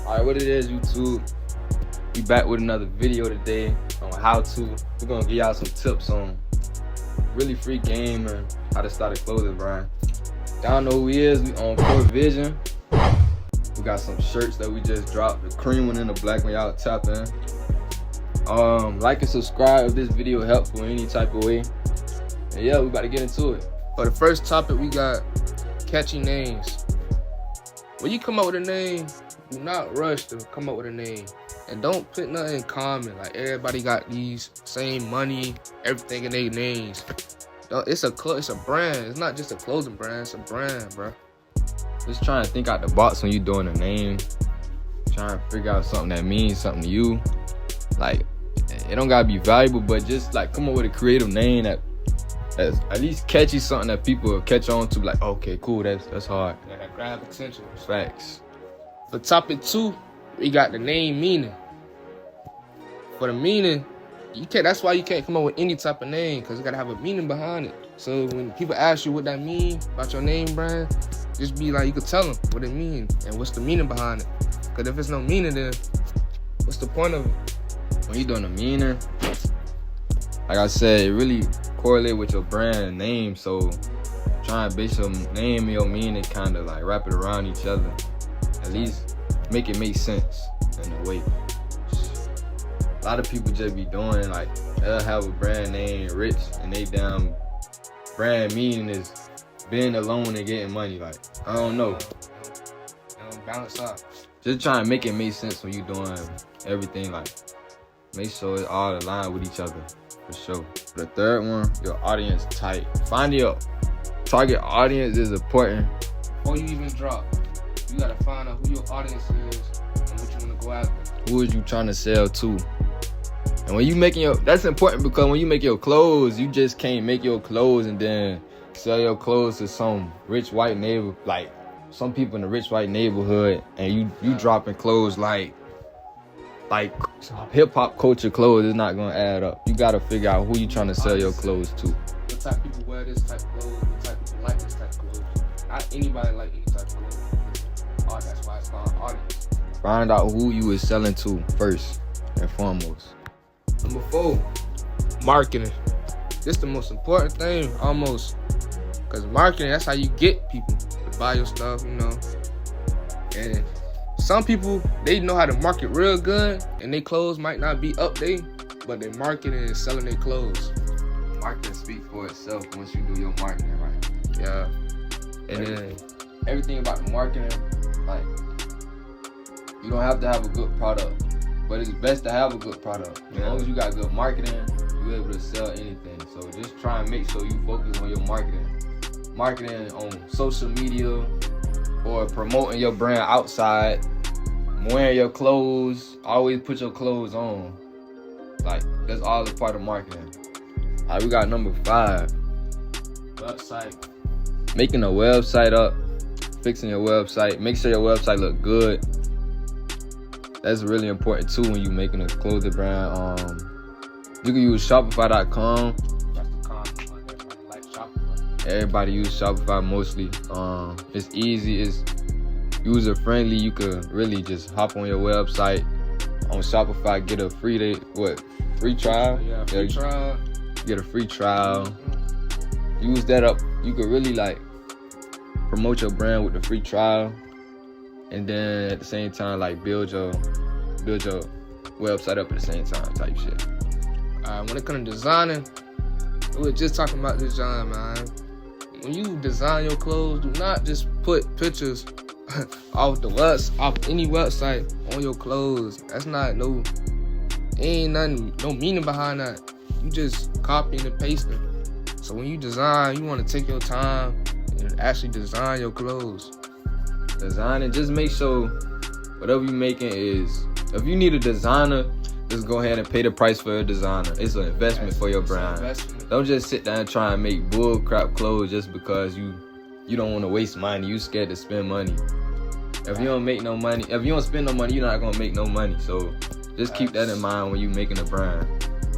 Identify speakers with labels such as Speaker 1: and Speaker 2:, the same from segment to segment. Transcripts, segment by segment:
Speaker 1: Alright, what it is, YouTube? We back with another video today on how to. We're gonna give y'all some tips on really free game and how to start a clothing brand. Y'all know who he is. We on Core Vision. We got some shirts that we just dropped. The cream one and the black one. Y'all tap in. Like and subscribe if this video helpful in any type of way. And yeah, we about to get into it.
Speaker 2: For the first topic, we got catchy names. When you come up with a name, do not rush to come up with a name. And don't put nothing in common. Like, everybody got these same money, everything in their names. It's a brand. It's not just a clothing brand. It's a brand, bro.
Speaker 1: Just trying to think out the box when you doing a name. Trying to figure out something that means something to you. Like, it don't gotta be valuable, but just like come up with a creative name that's at least catchy, something that people will catch on to. Like, okay, cool, that's hard.
Speaker 2: Yeah, that grab attention.
Speaker 1: Facts.
Speaker 2: For topic 2, we got the name meaning. For the meaning, that's why you can't come up with any type of name, because it gotta have a meaning behind it. So when people ask you what that means about your name brand, just be like, you can tell them what it means and what's the meaning behind it. Because if it's no meaning, then what's the point of it?
Speaker 1: When you doing a meaning, like I said, it really correlate with your brand name. So try and base your name and your meaning kind of like wrap it around each other. At least make it make sense in a way. A lot of people just be doing like, they'll have a brand name rich and they damn brand meaning is being alone and getting money. Like, I don't know.
Speaker 2: They don't balance out.
Speaker 1: Just try and make it make sense when you doing everything. Like, make sure it's all aligned with each other, for sure. The third one, your audience type. Find your target audience is important.
Speaker 2: Before you even drop, you gotta find out who your audience is and what you wanna go after.
Speaker 1: Who is you trying to sell to? And when you making that's important, because when you make your clothes, you just can't make your clothes and then sell your clothes to some rich white neighbor, like some people in the rich white neighborhood, and you dropping clothes like hip hop culture clothes is not gonna add up. You gotta figure out who you trying to sell your clothes to.
Speaker 2: What type of people wear this type of clothes? What type of people like this type of clothes? Not anybody like any type of clothes. Oh, that's why it's called audience.
Speaker 1: Find out who you is selling to first and foremost.
Speaker 2: Number 4, marketing. This the most important thing, almost. Because marketing, that's how you get people to buy your stuff, you know. And some people, they know how to market real good, and their clothes might not be up there, but their marketing is selling their clothes.
Speaker 1: Marketing speaks for itself once you do your marketing right.
Speaker 2: Yeah. And then
Speaker 1: everything about the marketing, like, you don't have to have a good product, but it's best to have a good product. As long as you got good marketing, you're able to sell anything. So just try and make sure you focus on your marketing. Marketing on social media or promoting your brand outside, wearing your clothes, always put your clothes on. Like, that's all a part of marketing. All right, we got number 5.
Speaker 2: website.
Speaker 1: Making a website up, fixing your website, make sure your website look good. That's really important too when you're making a clothing brand. You can use Shopify.com.
Speaker 2: That's the common one. Everybody like Shopify.
Speaker 1: Everybody use Shopify mostly. It's easy, it's user friendly. You could really just hop on your website on Shopify, get a free trial.
Speaker 2: Yeah, free trial.
Speaker 1: Get a free trial. Use that up. You could really like promote your brand with the free trial, and then at the same time like build your website up at the same time type shit.
Speaker 2: When it comes to designing, we were just talking about design, man. When you design your clothes, do not just put pictures off any website on your clothes. That's not no meaning behind that. You just copying and pasting. So when you design, you want to take your time and actually design your clothes.
Speaker 1: Design and just make sure whatever you're making is, if you need a designer, just go ahead and pay the price for a designer. It's an investment for your brand. Don't just sit down and try and make bull crap clothes just because you don't want to waste money. You scared to spend money. If you don't make no money, if you don't spend no money, you're not gonna make no money. So just keep that in mind when you're making a brand.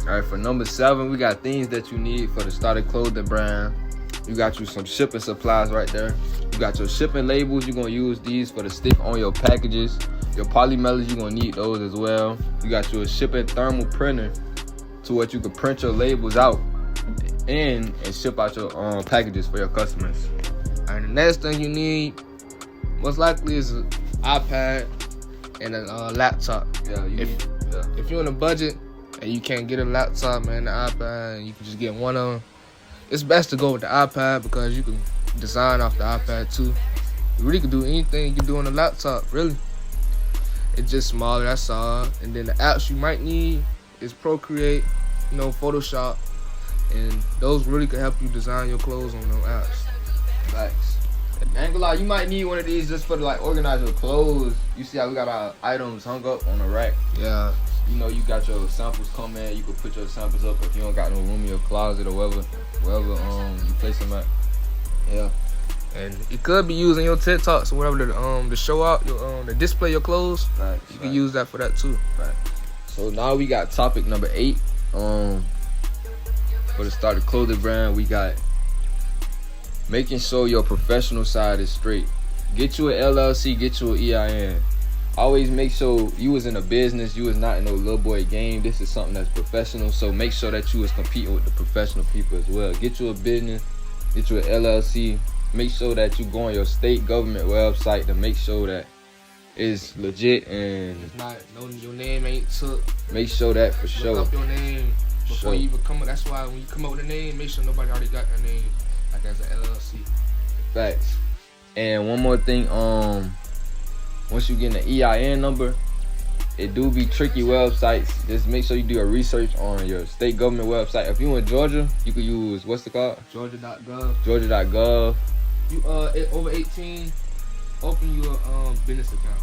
Speaker 1: All right, for number 7, we got things that you need for the starter clothing brand. You got you some shipping supplies right there. You got your shipping labels. You're gonna use these for the stick on your packages. Your polymelons, you're gonna need those as well. You got your shipping thermal printer to what you can print your labels out and ship out your packages for your customers.
Speaker 2: And the next thing you need, most likely, is an iPad and a laptop.
Speaker 1: Yeah,
Speaker 2: if you're on a budget and you can't get a laptop, man, the iPad, and you can just get one of them, it's best to go with the iPad because you can design off the iPad too. You really can do anything you can do on the laptop, really. It's just smaller, that's all. And then the apps you might need is Procreate, Photoshop, and those really can help you design your clothes on those apps.
Speaker 1: Facts. I ain't gonna lie, you might need one of these just for like organize your clothes. You see how we got our items hung up on the rack?
Speaker 2: Yeah.
Speaker 1: You got your samples coming. You can put your samples up if you don't got no room in your closet or wherever you place them at. Yeah.
Speaker 2: And it could be used in your TikToks or whatever to show out your to display your clothes.
Speaker 1: Facts,
Speaker 2: you can use that for that too.
Speaker 1: Right. So now we got topic number 8. For the start of clothing brand, we got making sure your professional side is straight. Get you an LLC, get you an EIN. Always make sure you was in a business, you was not in no little boy game. This is something that's professional, so make sure that you was competing with the professional people as well. Get you a business, get you an LLC. Make sure that you go on your state government website to make sure that it's legit and
Speaker 2: it's not your name ain't took.
Speaker 1: Make sure that for sure.
Speaker 2: Look up your name before you even come up. That's why when you come up with a name, make sure nobody already got their name. Like as an LLC.
Speaker 1: Facts. And one more thing, once you get an EIN number, it do be tricky websites. Just make sure you do your research on your state government website. If you in Georgia, you could use, what's it called?
Speaker 2: Georgia.gov.
Speaker 1: Georgia.gov.
Speaker 2: You over 18, open your business account.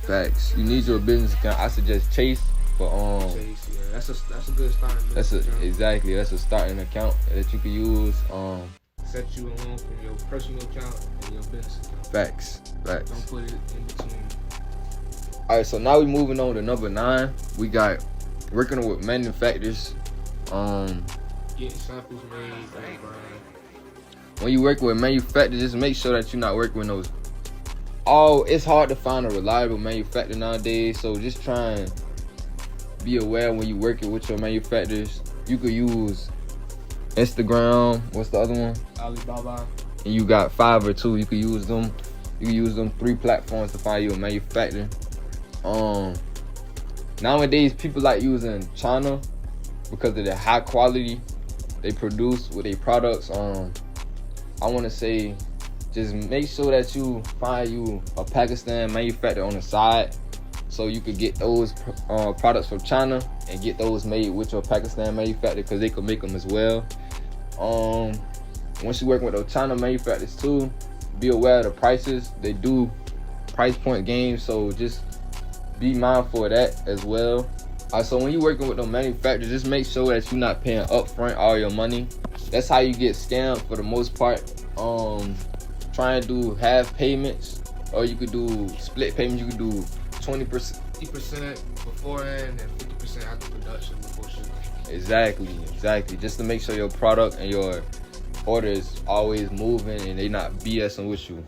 Speaker 1: Facts. You need your business account. I suggest Chase for
Speaker 2: Chase, yeah. That's a good starting business account.
Speaker 1: Exactly. That's a starting account that you can use.
Speaker 2: Set you along from your personal account and your business account.
Speaker 1: Facts.
Speaker 2: Don't put it in between.
Speaker 1: All right, so now we moving on to number 9. We got working with manufacturers.
Speaker 2: Getting samples made, brand.
Speaker 1: When you work with manufacturers, just make sure that you're not working with those. It's hard to find a reliable manufacturer nowadays, so just try and be aware when you're working with your manufacturers. You could use Instagram. What's the other one?
Speaker 2: Alibaba.
Speaker 1: And you got Fiverr too. You could use them. You can use them 3 platforms to find you a manufacturer. Nowadays, people like using China because of the high quality they produce with their products. I want to say, just make sure that you find you a Pakistan manufacturer on the side, so you could get those products from China and get those made with your Pakistan manufacturer, because they could make them as well. Once you work with those China manufacturers too, be aware of the prices. They do price point games, so just be mindful of that as well. So when you're working with those manufacturers, just make sure that you're not paying upfront all your money. That's how you get scammed for the most part. Try and do half payments, or you could do split payments. You could do 20%,
Speaker 2: 50% beforehand and 50% after production before shipping.
Speaker 1: Exactly. Just to make sure your product and your order is always moving and they not BSing with you,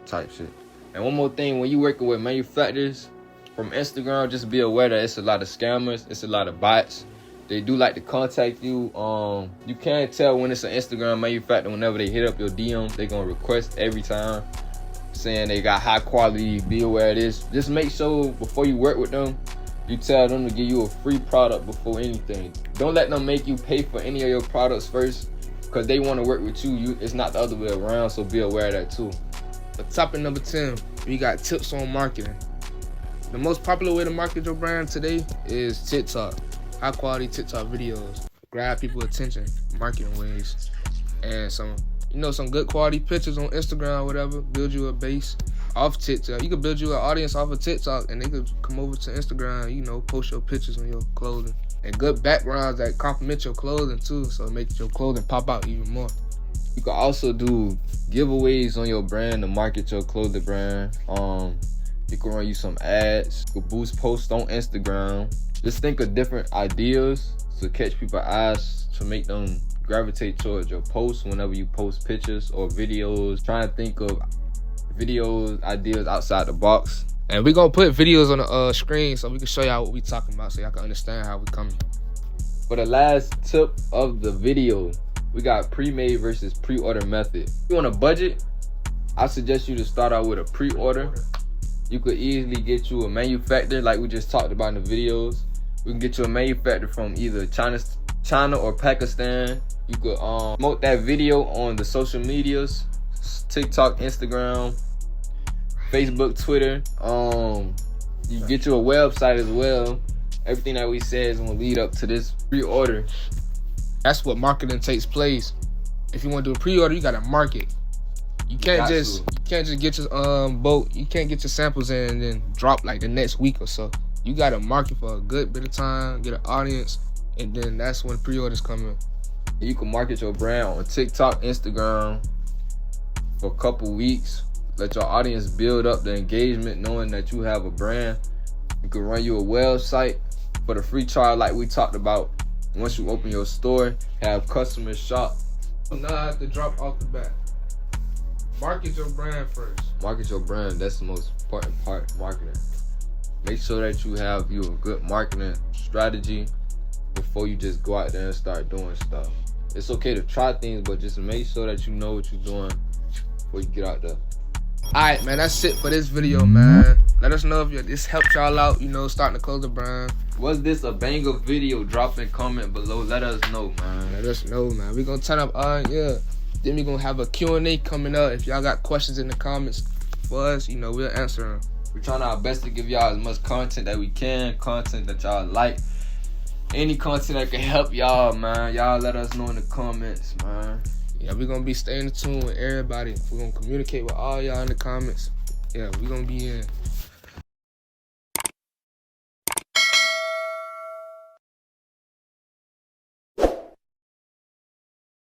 Speaker 1: type shit. And one more thing, when you working with manufacturers from Instagram, just be aware that it's a lot of scammers, it's a lot of bots. They do like to contact you. You can't tell when it's an Instagram manufacturer. Whenever they hit up your DM, they're gonna request every time, saying they got high quality. Be aware of this. Just make sure before you work with them, you tell them to give you a free product before anything. Don't let them make you pay for any of your products first, because they want to work with you. It's not the other way around, so be aware of that too.
Speaker 2: But topic number 10, we got tips on marketing. The most popular way to market your brand today is TikTok. High quality TikTok videos. Grab people's attention, marketing ways. And some good quality pictures on Instagram or whatever. Build you a base off TikTok. You could build you an audience off of TikTok, and they could come over to Instagram, post your pictures on your clothing. And good backgrounds that complement your clothing too, so it makes your clothing pop out even more.
Speaker 1: You can also do giveaways on your brand to market your clothing brand. You can run you some ads. You can boost posts on Instagram. Just think of different ideas to catch people's eyes, to make them gravitate towards your posts whenever you post pictures or videos. Try and think of videos, ideas outside the box.
Speaker 2: And we gonna put videos on the screen so we can show y'all what we talking about, so y'all can understand how we coming.
Speaker 1: For the last tip of the video, we got pre-made versus pre-order method. If you on a budget, I suggest you to start out with a pre-order. You could easily get you a manufacturer like we just talked about in the videos. We can get you a manufacturer from either China or Pakistan. You could promote that video on the social medias, TikTok, Instagram, Facebook, Twitter. You get you a website as well. Everything that we said is gonna lead up to this pre-order.
Speaker 2: That's what marketing takes place. If you want to do a pre-order, you gotta market. You can't just get your boat. You can't get your samples in and then drop like the next week or so. You gotta market for a good bit of time, get an audience, and then that's when pre-orders come in.
Speaker 1: You can market your brand on TikTok, Instagram for a couple weeks. Let your audience build up the engagement, knowing that you have a brand. You can run you a website for the free trial like we talked about. Once you open your store, have customers shop.
Speaker 2: Now I have to drop off the bat. Market your brand first.
Speaker 1: Market your brand. That's the most important part, marketing. Make sure that you have a good marketing strategy before you just go out there and start doing stuff. It's okay to try things, but just make sure that you know what you're doing before you get out there.
Speaker 2: Alright, man, that's it for this video, man. Let us know if this helped y'all out, starting to close the brand.
Speaker 1: Was this a banger video? Drop a comment below. Let us know, man.
Speaker 2: Let us know, man. We gonna turn up, Then we gonna have a Q&A coming up. If y'all got questions in the comments for us, we'll answer them.
Speaker 1: We're trying our best to give y'all as much content that we can. Content that y'all like. Any content that can help y'all, man. Y'all let us know in the comments, man.
Speaker 2: Yeah, we're gonna be staying in tune with everybody. We're gonna communicate with all y'all in the comments. Yeah, we're gonna be in.